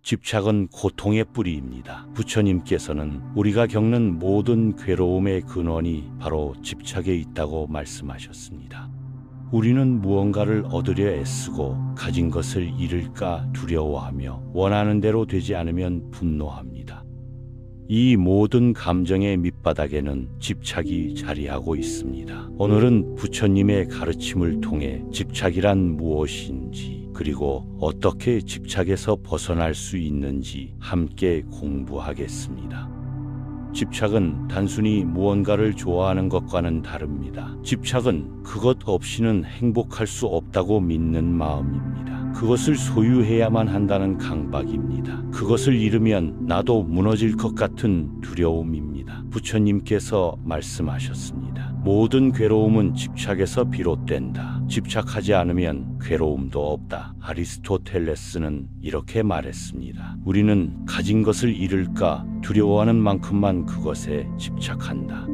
집착은 고통의 뿌리입니다. 부처님께서는 우리가 겪는 모든 괴로움의 근원이 바로 집착에 있다고 말씀하셨습니다. 우리는 무언가를 얻으려 애쓰고 가진 것을 잃을까 두려워하며 원하는 대로 되지 않으면 분노합니다. 이 모든 감정의 밑바닥에는 집착이 자리하고 있습니다. 오늘은 부처님의 가르침을 통해 집착이란 무엇인지, 그리고 어떻게 집착에서 벗어날 수 있는지 함께 공부하겠습니다. 집착은 단순히 무언가를 좋아하는 것과는 다릅니다. 집착은 그것 없이는 행복할 수 없다고 믿는 마음입니다. 그것을 소유해야만 한다는 강박입니다. 그것을 잃으면 나도 무너질 것 같은 두려움입니다. 부처님께서 말씀하셨습니다. 모든 괴로움은 집착에서 비롯된다. 집착하지 않으면 괴로움도 없다. 아리스토텔레스는 이렇게 말했습니다. 우리는 가진 것을 잃을까 두려워하는 만큼만 그것에 집착한다.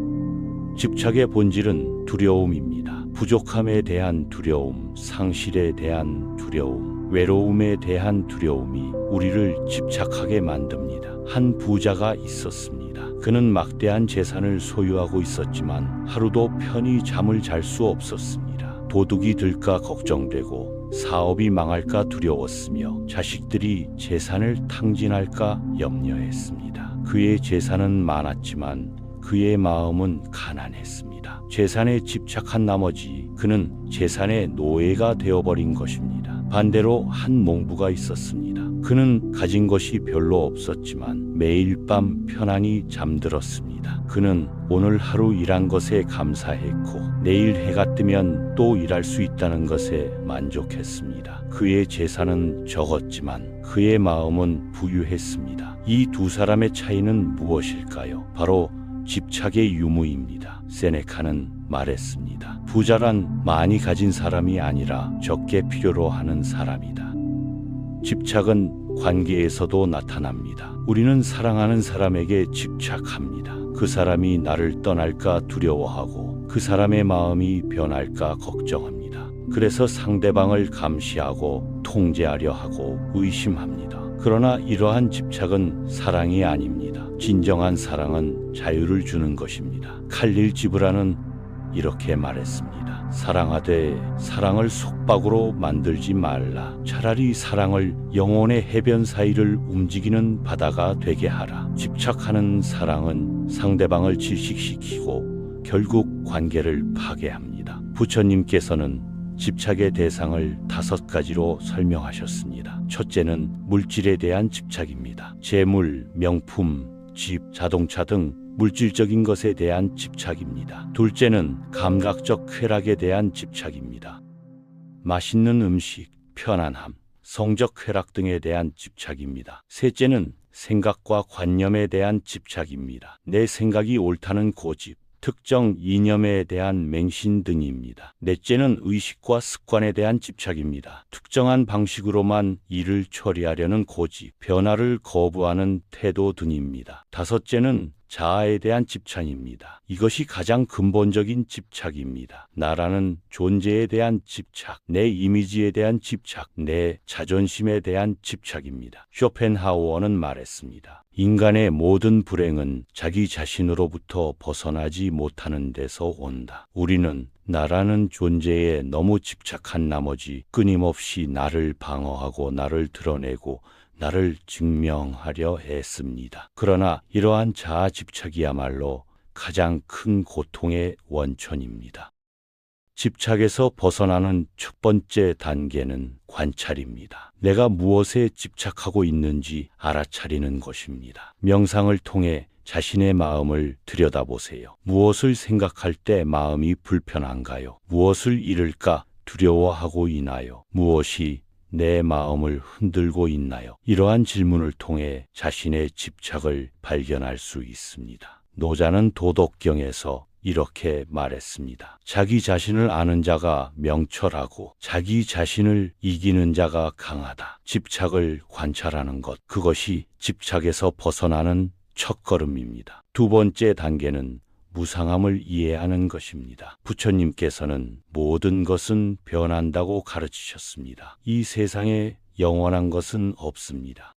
집착의 본질은 두려움입니다. 부족함에 대한 두려움, 상실에 대한 두려움, 외로움에 대한 두려움이 우리를 집착하게 만듭니다. 한 부자가 있었습니다. 그는 막대한 재산을 소유하고 있었지만 하루도 편히 잠을 잘 수 없었습니다. 도둑이 들까 걱정되고 사업이 망할까 두려웠으며 자식들이 재산을 탕진할까 염려했습니다. 그의 재산은 많았지만 그의 마음은 가난했습니다. 재산에 집착한 나머지 그는 재산의 노예가 되어버린 것입니다. 반대로 한 농부가 있었습니다. 그는 가진 것이 별로 없었지만 매일 밤 편안히 잠들었습니다. 그는 오늘 하루 일한 것에 감사했고 내일 해가 뜨면 또 일할 수 있다는 것에 만족했습니다. 그의 재산은 적었지만 그의 마음은 부유했습니다. 이 두 사람의 차이는 무엇일까요? 바로 집착의 유무입니다. 세네카는 말했습니다. 부자란 많이 가진 사람이 아니라 적게 필요로 하는 사람이다. 집착은 관계에서도 나타납니다. 우리는 사랑하는 사람에게 집착합니다. 그 사람이 나를 떠날까 두려워하고 그 사람의 마음이 변할까 걱정합니다. 그래서 상대방을 감시하고 통제하려 하고 의심합니다. 그러나 이러한 집착은 사랑이 아닙니다. 진정한 사랑은 자유를 주는 것입니다. 칼릴 지브라는 이렇게 말했습니다. 사랑하되 사랑을 속박으로 만들지 말라. 차라리 사랑을 영혼의 해변 사이를 움직이는 바다가 되게 하라. 집착하는 사랑은 상대방을 질식시키고 결국 관계를 파괴합니다. 부처님께서는 집착의 대상을 5가지로 설명하셨습니다. 첫째는 물질에 대한 집착입니다. 재물, 명품, 집, 자동차 등 물질적인 것에 대한 집착입니다. 둘째는 감각적 쾌락에 대한 집착입니다. 맛있는 음식, 편안함, 성적 쾌락 등에 대한 집착입니다. 셋째는 생각과 관념에 대한 집착입니다. 내 생각이 옳다는 고집, 특정 이념에 대한 맹신 등입니다. 넷째는 의식과 습관에 대한 집착입니다. 특정한 방식으로만 일을 처리하려는 고집, 변화를 거부하는 태도 등입니다. 다섯째는 자아에 대한 집착입니다. 이것이 가장 근본적인 집착입니다. 나라는 존재에 대한 집착, 내 이미지에 대한 집착, 내 자존심에 대한 집착입니다. 쇼펜하우어는 말했습니다. 인간의 모든 불행은 자기 자신으로부터 벗어나지 못하는 데서 온다. 우리는 나라는 존재에 너무 집착한 나머지 끊임없이 나를 방어하고 나를 드러내고 나를 증명하려 애씁니다. 그러나 이러한 자아 집착이야말로 가장 큰 고통의 원천입니다. 집착에서 벗어나는 첫 번째 단계는 관찰입니다. 내가 무엇에 집착하고 있는지 알아차리는 것입니다. 명상을 통해 자신의 마음을 들여다보세요. 무엇을 생각할 때 마음이 불편한가요? 무엇을 잃을까 두려워하고 있나요? 무엇이 내 마음을 흔들고 있나요? 이러한 질문을 통해 자신의 집착을 발견할 수 있습니다. 노자는 도덕경에서 이렇게 말했습니다. 자기 자신을 아는 자가 명철하고 자기 자신을 이기는 자가 강하다. 집착을 관찰하는 것, 그것이 집착에서 벗어나는 첫걸음입니다. 두 번째 단계는 무상함을 이해하는 것입니다. 부처님께서는 모든 것은 변한다고 가르치셨습니다. 이 세상에 영원한 것은 없습니다.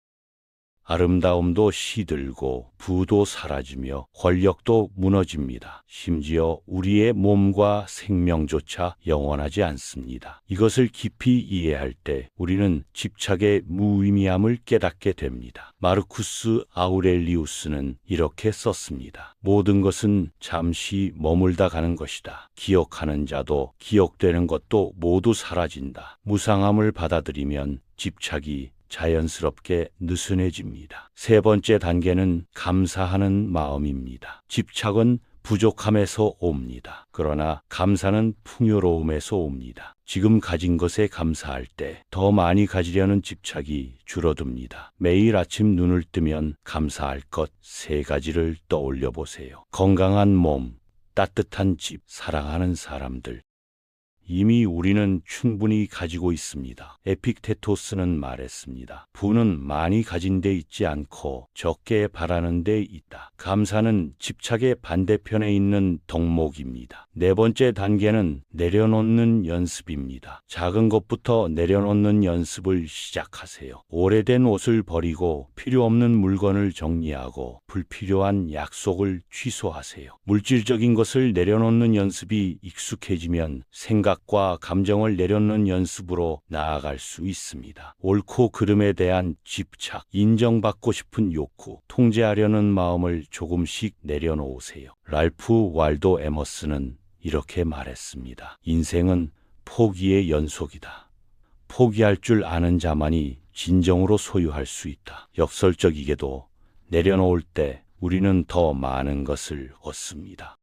아름다움도 시들고 부도 사라지며 권력도 무너집니다. 심지어 우리의 몸과 생명조차 영원하지 않습니다. 이것을 깊이 이해할 때 우리는 집착의 무의미함을 깨닫게 됩니다. 마르쿠스 아우렐리우스는 이렇게 썼습니다. 모든 것은 잠시 머물다 가는 것이다. 기억하는 자도 기억되는 것도 모두 사라진다. 무상함을 받아들이면 집착이 자연스럽게 느슨해집니다. 세 번째 단계는 감사하는 마음입니다. 집착은 부족함에서 옵니다. 그러나 감사는 풍요로움에서 옵니다. 지금 가진 것에 감사할 때 더 많이 가지려는 집착이 줄어듭니다. 매일 아침 눈을 뜨면 감사할 것 3가지를 떠올려 보세요. 건강한 몸, 따뜻한 집, 사랑하는 사람들. 이미 우리는 충분히 가지고 있습니다. 에픽테토스는 말했습니다. 부는 많이 가진 데 있지 않고 적게 바라는 데 있다. 감사는 집착의 반대편에 있는 덕목입니다. 네 번째 단계는 내려놓는 연습입니다. 작은 것부터 내려놓는 연습을 시작하세요. 오래된 옷을 버리고 필요 없는 물건을 정리하고 불필요한 약속을 취소하세요. 물질적인 것을 내려놓는 연습이 익숙해지면 생각과 감정을 내려놓는 연습으로 나아갈 수 있습니다. 옳고 그름에 대한 집착, 인정받고 싶은 욕구, 통제하려는 마음을 조금씩 내려놓으세요. 랄프 waldo 에머슨은 이렇게 말했습니다. 인생은 포기의 연속이다. 포기할 줄 아는 자만이 진정으로 소유할 수 있다. 역설적이게도 내려놓을 때 우리는 더 많은 것을 얻습니다.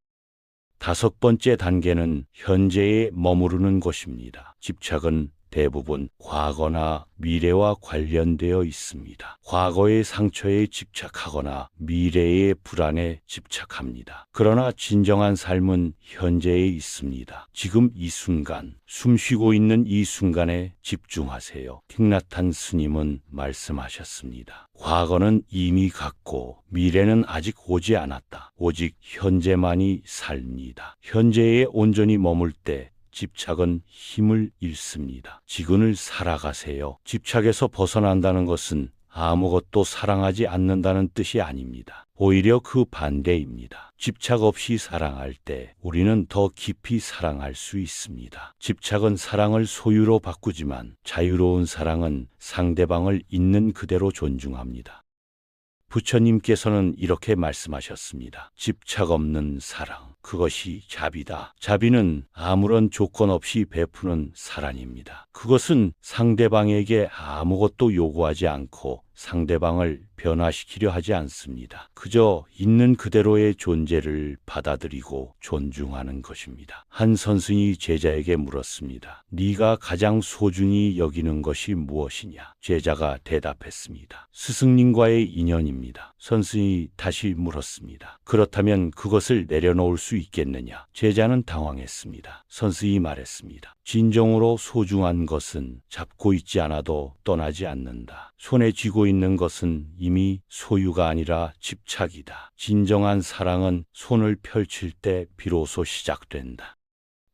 5번째 단계는 현재에 머무르는 것입니다. 집착은 대부분 과거나 미래와 관련되어 있습니다. 과거의 상처에 집착하거나 미래의 불안에 집착합니다. 그러나 진정한 삶은 현재에 있습니다. 지금 이 순간, 숨 쉬고 있는 이 순간에 집중하세요. 틱나탄 스님은 말씀하셨습니다. 과거는 이미 갔고 미래는 아직 오지 않았다. 오직 현재만이 삶이다. 현재에 온전히 머물 때 집착은 힘을 잃습니다. 지금을 살아가세요. 집착에서 벗어난다는 것은 아무것도 사랑하지 않는다는 뜻이 아닙니다. 오히려 그 반대입니다. 집착 없이 사랑할 때 우리는 더 깊이 사랑할 수 있습니다. 집착은 사랑을 소유로 바꾸지만 자유로운 사랑은 상대방을 있는 그대로 존중합니다. 부처님께서는 이렇게 말씀하셨습니다. 집착 없는 사랑, 그것이 자비다. 자비는 아무런 조건 없이 베푸는 사랑입니다. 그것은 상대방에게 아무것도 요구하지 않고 상대방을 변화시키려 하지 않습니다. 그저 있는 그대로의 존재를 받아들이고 존중하는 것입니다. 한 선생이 제자에게 물었습니다. 네가 가장 소중히 여기는 것이 무엇이냐? 제자가 대답했습니다. 스승님과의 인연입니다. 선생이 다시 물었습니다. 그렇다면 그것을 내려놓을 수 있겠느냐? 제자는 당황했습니다. 선생이 말했습니다. 진정으로 소중한 것은 잡고 있지 않아도 떠나지 않는다. 손에 쥐고 있는 것은 이미 소유가 아니라 집착이다. 진정한 사랑은 손을 펼칠 때 비로소 시작된다.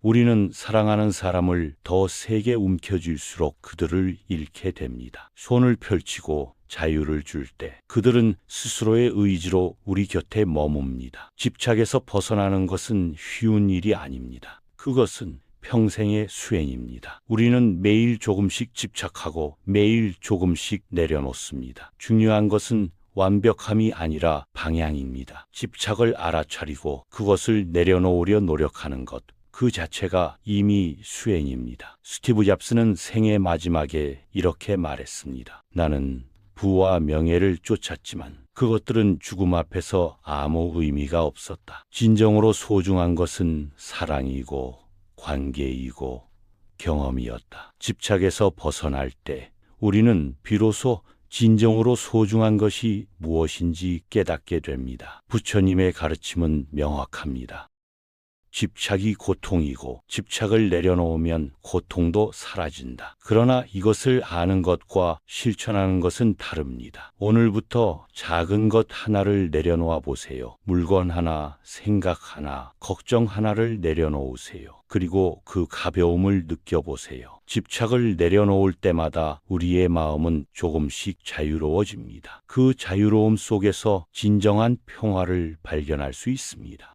우리는 사랑하는 사람을 더 세게 움켜쥘수록 그들을 잃게 됩니다. 손을 펼치고 자유를 줄 때 그들은 스스로의 의지로 우리 곁에 머뭅니다. 집착에서 벗어나는 것은 쉬운 일이 아닙니다. 그것은 평생의 수행입니다. 우리는 매일 조금씩 집착하고 매일 조금씩 내려놓습니다. 중요한 것은 완벽함이 아니라 방향입니다. 집착을 알아차리고 그것을 내려놓으려 노력하는 것, 그 자체가 이미 수행입니다. 스티브 잡스는 생애 마지막에 이렇게 말했습니다. 나는 부와 명예를 쫓았지만 그것들은 죽음 앞에서 아무 의미가 없었다. 진정으로 소중한 것은 사랑이고 관계이고 경험이었다. 집착에서 벗어날 때 우리는 비로소 진정으로 소중한 것이 무엇인지 깨닫게 됩니다. 부처님의 가르침은 명확합니다. 집착이 고통이고 집착을 내려놓으면 고통도 사라진다. 그러나 이것을 아는 것과 실천하는 것은 다릅니다. 오늘부터 작은 것 하나를 내려놓아 보세요. 물건 하나, 생각 하나, 걱정 하나를 내려놓으세요. 그리고 그 가벼움을 느껴보세요. 집착을 내려놓을 때마다 우리의 마음은 조금씩 자유로워집니다. 그 자유로움 속에서 진정한 평화를 발견할 수 있습니다.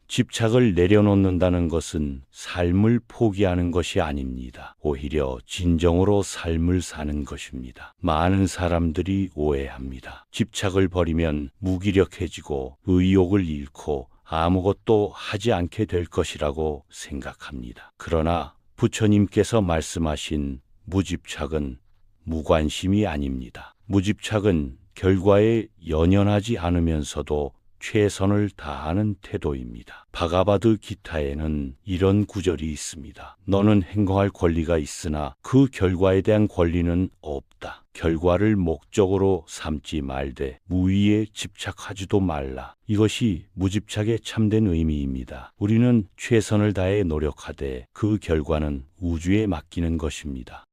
집착을 내려놓는다는 것은 삶을 포기하는 것이 아닙니다. 오히려 진정으로 삶을 사는 것입니다. 많은 사람들이 오해합니다. 집착을 버리면 무기력해지고 의욕을 잃고 아무것도 하지 않게 될 것이라고 생각합니다. 그러나 부처님께서 말씀하신 무집착은 무관심이 아닙니다. 무집착은 결과에 연연하지 않으면서도 최선을 다하는 태도입니다. 바가바드 기타에는 이런 구절이 있습니다. 너는 행동할 권리가 있으나 그 결과에 대한 권리는 없다. 결과를 목적으로 삼지 말되 무의에 집착하지도 말라. 이것이 무집착의 참된 의미입니다. 우리는 최선을 다해 노력하되 그 결과는 우주에 맡기는 것입니다.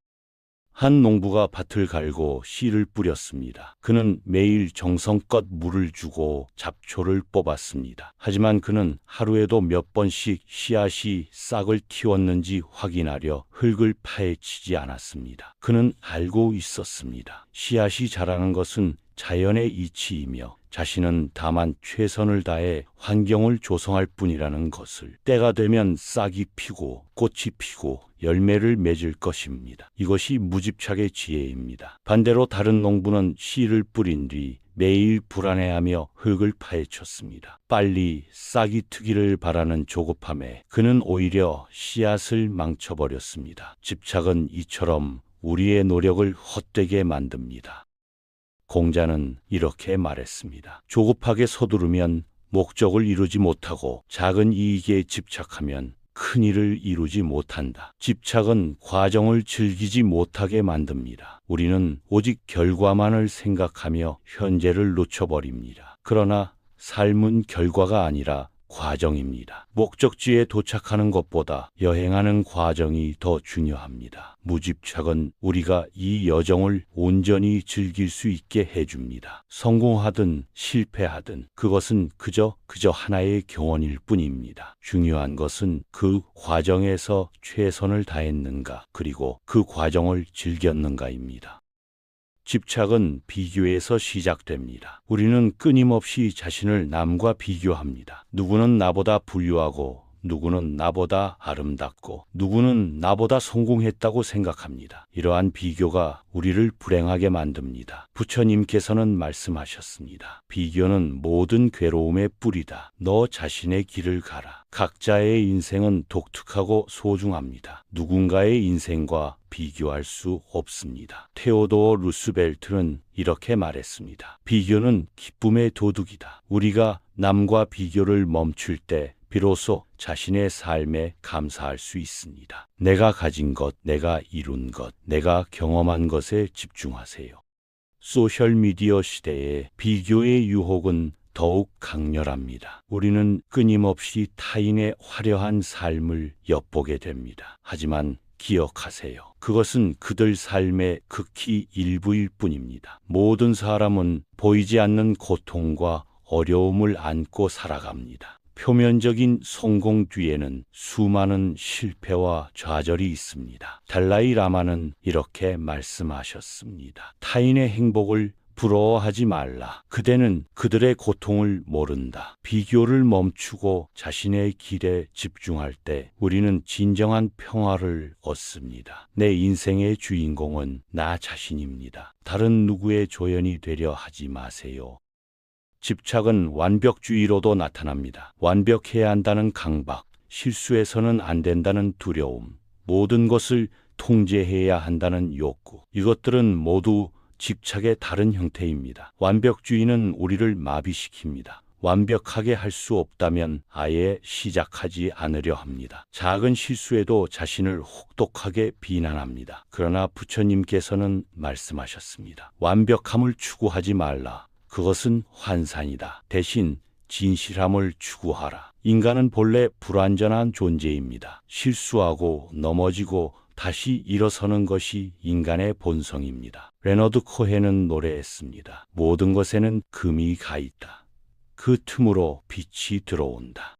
한 농부가 밭을 갈고 씨를 뿌렸습니다. 그는 매일 정성껏 물을 주고 잡초를 뽑았습니다. 하지만 그는 하루에도 몇 번씩 씨앗이 싹을 틔웠는지 확인하려 흙을 파헤치지 않았습니다. 그는 알고 있었습니다. 씨앗이 자라는 것은 자연의 이치이며 자신은 다만 최선을 다해 환경을 조성할 뿐이라는 것을. 때가 되면 싹이 피고 꽃이 피고 열매를 맺을 것입니다. 이것이 무집착의 지혜입니다. 반대로 다른 농부는 씨를 뿌린 뒤 매일 불안해하며 흙을 파헤쳤습니다. 빨리 싹이 트기를 바라는 조급함에 그는 오히려 씨앗을 망쳐버렸습니다. 집착은 이처럼 우리의 노력을 헛되게 만듭니다. 공자는 이렇게 말했습니다. 조급하게 서두르면 목적을 이루지 못하고 작은 이익에 집착하면 큰 일을 이루지 못한다. 집착은 과정을 즐기지 못하게 만듭니다. 우리는 오직 결과만을 생각하며 현재를 놓쳐버립니다. 그러나 삶은 결과가 아니라 과정입니다. 목적지에 도착하는 것보다 여행하는 과정이 더 중요합니다. 무집착은 우리가 이 여정을 온전히 즐길 수 있게 해줍니다. 성공하든 실패하든 그것은 그저 하나의 경험일 뿐입니다. 중요한 것은 그 과정에서 최선을 다했는가, 그리고 그 과정을 즐겼는가입니다. 집착은 비교에서 시작됩니다. 우리는 끊임없이 자신을 남과 비교합니다. 누구는 나보다 부유하고 누구는 나보다 아름답고 누구는 나보다 성공했다고 생각합니다. 이러한 비교가 우리를 불행하게 만듭니다. 부처님께서는 말씀하셨습니다. 비교는 모든 괴로움의 뿌리다. 너 자신의 길을 가라. 각자의 인생은 독특하고 소중합니다. 누군가의 인생과 비교할 수 없습니다. 테오도어 루스벨트는 이렇게 말했습니다. 비교는 기쁨의 도둑이다. 우리가 남과 비교를 멈출 때 비로소 자신의 삶에 감사할 수 있습니다. 내가 가진 것, 내가 이룬 것, 내가 경험한 것에 집중하세요. 소셜미디어 시대에 비교의 유혹은 더욱 강렬합니다. 우리는 끊임없이 타인의 화려한 삶을 엿보게 됩니다. 하지만 기억하세요. 그것은 그들 삶의 극히 일부일 뿐입니다. 모든 사람은 보이지 않는 고통과 어려움을 안고 살아갑니다. 표면적인 성공 뒤에는 수많은 실패와 좌절이 있습니다. 달라이 라마는 이렇게 말씀하셨습니다. 타인의 행복을 부러워하지 말라. 그대는 그들의 고통을 모른다. 비교를 멈추고 자신의 길에 집중할 때 우리는 진정한 평화를 얻습니다. 내 인생의 주인공은 나 자신입니다. 다른 누구의 조연이 되려 하지 마세요. 집착은 완벽주의로도 나타납니다. 완벽해야 한다는 강박, 실수해서는 안 된다는 두려움, 모든 것을 통제해야 한다는 욕구. 이것들은 모두 집착의 다른 형태입니다. 완벽주의는 우리를 마비시킵니다. 완벽하게 할 수 없다면 아예 시작하지 않으려 합니다. 작은 실수에도 자신을 혹독하게 비난합니다. 그러나 부처님께서는 말씀하셨습니다. 완벽함을 추구하지 말라. 그것은 환상이다. 대신 진실함을 추구하라. 인간은 본래 불완전한 존재입니다. 실수하고 넘어지고 다시 일어서는 것이 인간의 본성입니다. 레너드 코헨은 노래했습니다. 모든 것에는 금이 가 있다. 그 틈으로 빛이 들어온다.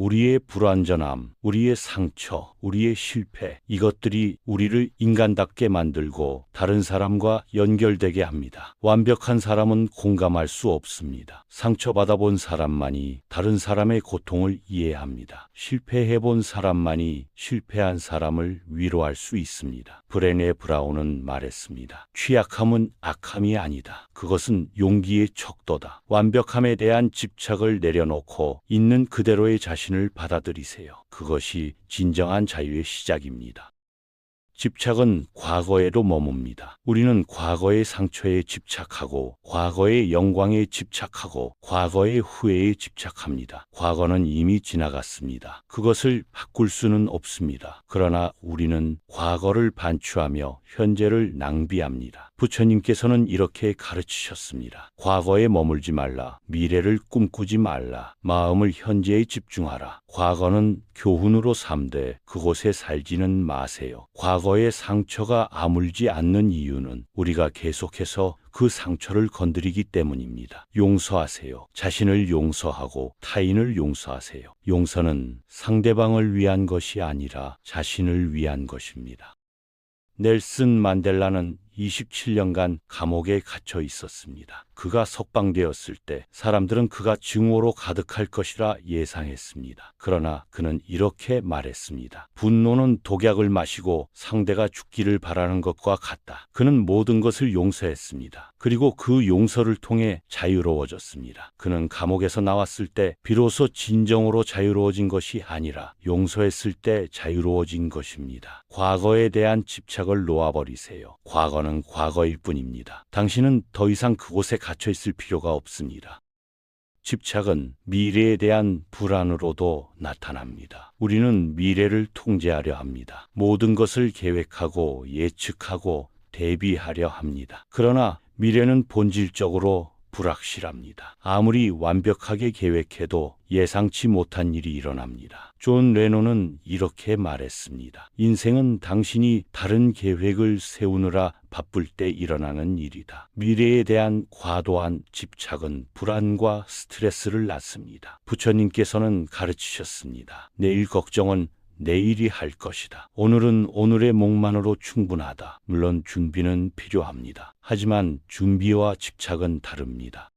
우리의 불완전함, 우리의 상처, 우리의 실패, 이것들이 우리를 인간답게 만들고 다른 사람과 연결되게 합니다. 완벽한 사람은 공감할 수 없습니다. 상처받아 본 사람만이 다른 사람의 고통을 이해합니다. 실패해 본 사람만이 실패한 사람을 위로할 수 있습니다. 브레네 브라운은 말했습니다. 취약함은 악함이 아니다. 그것은 용기의 척도다. 완벽함에 대한 집착을 내려놓고 있는 그대로의 자신을 받아들이세요. 그것이 진정한 자유의 시작입니다. 집착은 과거에도 머뭅니다. 우리는 과거의 상처에 집착하고 과거의 영광에 집착하고 과거의 후회에 집착합니다. 과거는 이미 지나갔습니다. 그것을 바꿀 수는 없습니다. 그러나 우리는 과거를 반추하며 현재를 낭비합니다. 부처님께서는 이렇게 가르치셨습니다. 과거에 머물지 말라. 미래를 꿈꾸지 말라. 마음을 현재에 집중하라. 과거는 교훈으로 삼되 그곳에 살지는 마세요. 과거의 상처가 아물지 않는 이유는 우리가 계속해서 그 상처를 건드리기 때문입니다. 용서하세요. 자신을 용서하고 타인을 용서하세요. 용서는 상대방을 위한 것이 아니라 자신을 위한 것입니다. 넬슨 만델라는 27년간 감옥에 갇혀 있었습니다. 그가 석방되었을 때 사람들은 그가 증오로 가득할 것이라 예상했습니다. 그러나 그는 이렇게 말했습니다. 분노는 독약을 마시고 상대가 죽기를 바라는 것과 같다. 그는 모든 것을 용서했습니다. 그리고 그 용서를 통해 자유로워졌습니다. 그는 감옥에서 나왔을 때 비로소 진정으로 자유로워진 것이 아니라 용서했을 때 자유로워진 것입니다. 과거에 대한 집착을 놓아버리세요. 과거는 과거일 뿐입니다. 당신은 더 이상 그곳에 갇혀 있을 필요가 없습니다. 집착은 미래에 대한 불안으로도 나타납니다. 우리는 미래를 통제하려 합니다. 모든 것을 계획하고 예측하고 대비하려 합니다. 그러나 미래는 본질적으로 불확실합니다. 아무리 완벽하게 계획해도 예상치 못한 일이 일어납니다. 존 레논은 이렇게 말했습니다. 인생은 당신이 다른 계획을 세우느라 바쁠 때 일어나는 일이다. 미래에 대한 과도한 집착은 불안과 스트레스를 낳습니다. 부처님께서는 가르치셨습니다. 내일 걱정은 내일이 할 것이다. 오늘은 오늘의 몫만으로 충분하다. 물론 준비는 필요합니다. 하지만 준비와 집착은 다릅니다.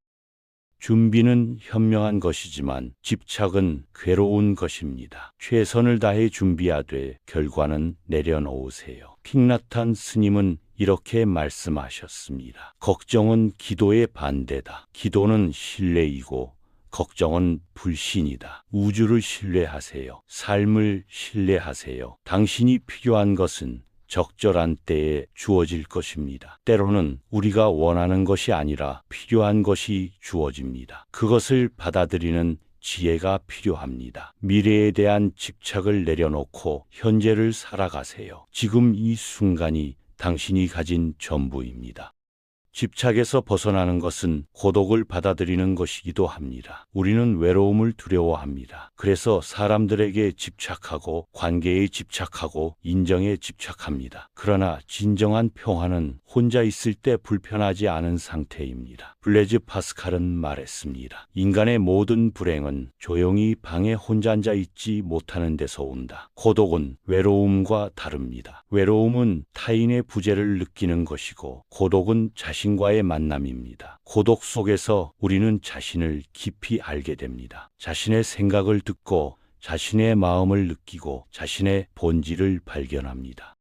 준비는 현명한 것이지만 집착은 괴로운 것입니다. 최선을 다해 준비하되 결과는 내려놓으세요. 킹나탄 스님은 이렇게 말씀하셨습니다. 걱정은 기도의 반대다. 기도는 신뢰이고 걱정은 불신이다. 우주를 신뢰하세요. 삶을 신뢰하세요. 당신이 필요한 것은 적절한 때에 주어질 것입니다. 때로는 우리가 원하는 것이 아니라 필요한 것이 주어집니다. 그것을 받아들이는 지혜가 필요합니다. 미래에 대한 집착을 내려놓고 현재를 살아가세요. 지금 이 순간이 당신이 가진 전부입니다. 집착에서 벗어나는 것은 고독을 받아들이는 것이기도 합니다. 우리는 외로움을 두려워합니다. 그래서 사람들에게 집착하고 관계에 집착하고 인정에 집착합니다. 그러나 진정한 평화는 혼자 있을 때 불편하지 않은 상태입니다. 블레즈 파스칼은 말했습니다. 인간의 모든 불행은 조용히 방에 혼자 앉아 있지 못하는 데서 온다. 고독은 외로움과 다릅니다. 외로움은 타인의 부재를 느끼는 것이고 고독은 자신과의 만남입니다. 고독 속에서 우리는 자신을 깊이 알게 됩니다. 자신의 생각을 듣고 자신의 마음을 느끼고 자신의 본질을 발견합니다.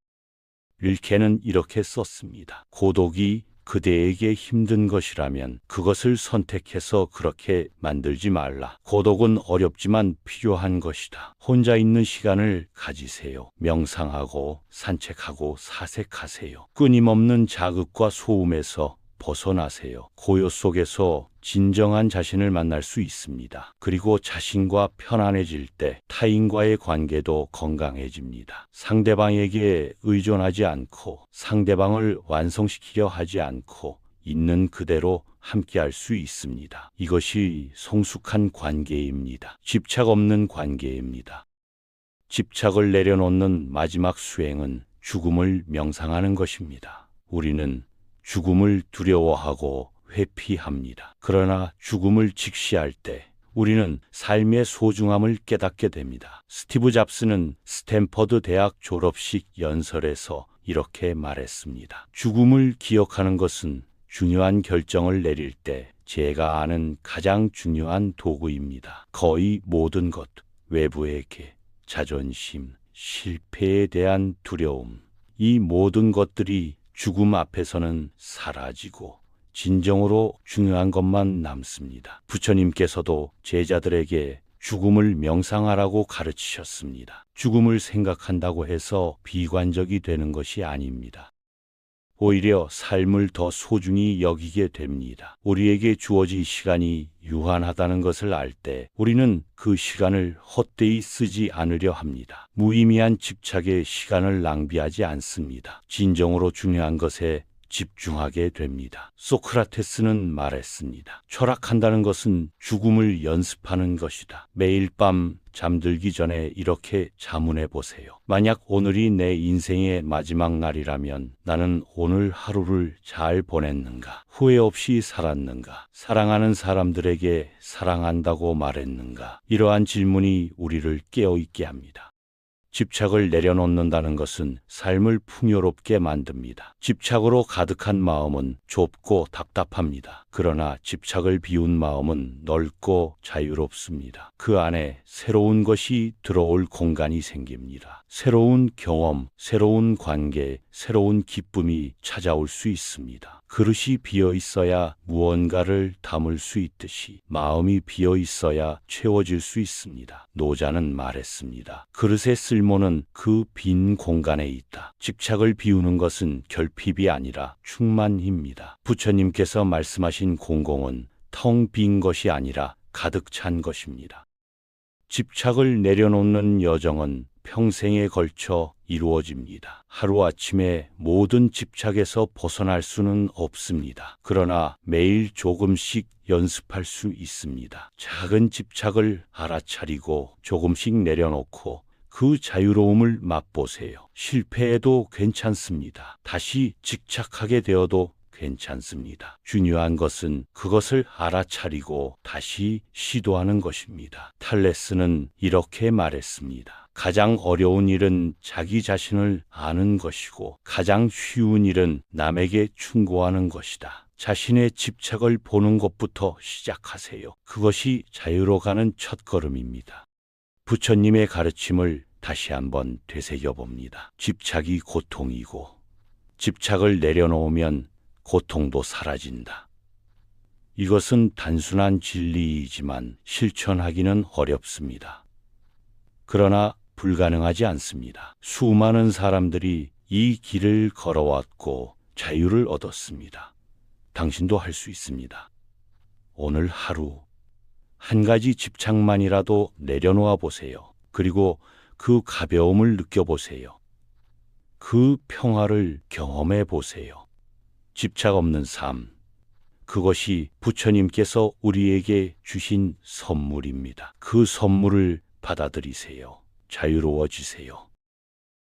릴케는 이렇게 썼습니다. 고독이 그대에게 힘든 것이라면 그것을 선택해서 그렇게 만들지 말라. 고독은 어렵지만 필요한 것이다. 혼자 있는 시간을 가지세요. 명상하고 산책하고 사색하세요. 끊임없는 자극과 소음에서 벗어나세요. 고요 속에서 진정한 자신을 만날 수 있습니다. 그리고 자신과 편안해질 때 타인과의 관계도 건강해집니다. 상대방에게 의존하지 않고 상대방을 완성시키려 하지 않고 있는 그대로 함께할 수 있습니다. 이것이 성숙한 관계입니다. 집착 없는 관계입니다. 집착을 내려놓는 마지막 수행은 죽음을 명상하는 것입니다. 우리는 죽음을 두려워하고 회피합니다. 그러나 죽음을 직시할 때 우리는 삶의 소중함을 깨닫게 됩니다. 스티브 잡스는 스탠퍼드 대학 졸업식 연설에서 이렇게 말했습니다. 죽음을 기억하는 것은 중요한 결정을 내릴 때 제가 아는 가장 중요한 도구입니다. 거의 모든 것, 외부의 계, 자존심, 실패에 대한 두려움, 이 모든 것들이 죽음 앞에서는 사라지고 진정으로 중요한 것만 남습니다. 부처님께서도 제자들에게 죽음을 명상하라고 가르치셨습니다. 죽음을 생각한다고 해서 비관적이 되는 것이 아닙니다. 오히려 삶을 더 소중히 여기게 됩니다. 우리에게 주어진 시간이 유한하다는 것을 알 때 우리는 그 시간을 헛되이 쓰지 않으려 합니다. 무의미한 집착에 시간을 낭비하지 않습니다. 진정으로 중요한 것에 집중하게 됩니다. 소크라테스는 말했습니다. 철학한다는 것은 죽음을 연습하는 것이다. 매일 밤 잠들기 전에 이렇게 자문해 보세요. 만약 오늘이 내 인생의 마지막 날이라면 나는 오늘 하루를 잘 보냈는가? 후회 없이 살았는가? 사랑하는 사람들에게 사랑한다고 말했는가? 이러한 질문이 우리를 깨어있게 합니다. 집착을 내려놓는다는 것은 삶을 풍요롭게 만듭니다. 집착으로 가득한 마음은 좁고 답답합니다. 그러나 집착을 비운 마음은 넓고 자유롭습니다. 그 안에 새로운 것이 들어올 공간이 생깁니다. 새로운 경험, 새로운 관계, 새로운 기쁨이 찾아올 수 있습니다. 그릇이 비어 있어야 무언가를 담을 수 있듯이 마음이 비어 있어야 채워질 수 있습니다. 노자는 말했습니다. 그릇의 쓸모는 그 빈 공간에 있다. 집착을 비우는 것은 결핍이 아니라 충만입니다. 부처님께서 말씀하신 공공은 텅 빈 것이 아니라 가득 찬 것입니다. 집착을 내려놓는 여정은 평생에 걸쳐 이루어집니다. 하루아침에 모든 집착에서 벗어날 수는 없습니다. 그러나 매일 조금씩 연습할 수 있습니다. 작은 집착을 알아차리고 조금씩 내려놓고 그 자유로움을 맛보세요. 실패해도 괜찮습니다. 다시 집착하게 되어도 괜찮습니다. 중요한 것은 그것을 알아차리고 다시 시도하는 것입니다. 탈레스는 이렇게 말했습니다. 가장 어려운 일은 자기 자신을 아는 것이고 가장 쉬운 일은 남에게 충고하는 것이다. 자신의 집착을 보는 것부터 시작하세요. 그것이 자유로 가는 첫걸음입니다. 부처님의 가르침을 다시 한번 되새겨봅니다. 집착이 고통이고 집착을 내려놓으면 고통도 사라진다. 이것은 단순한 진리이지만 실천하기는 어렵습니다. 그러나 불가능하지 않습니다. 수많은 사람들이 이 길을 걸어왔고 자유를 얻었습니다. 당신도 할 수 있습니다. 오늘 하루 한 가지 집착만이라도 내려놓아 보세요. 그리고 그 가벼움을 느껴보세요. 그 평화를 경험해 보세요. 집착 없는 삶, 그것이 부처님께서 우리에게 주신 선물입니다. 그 선물을 받아들이세요. 자유로워지세요.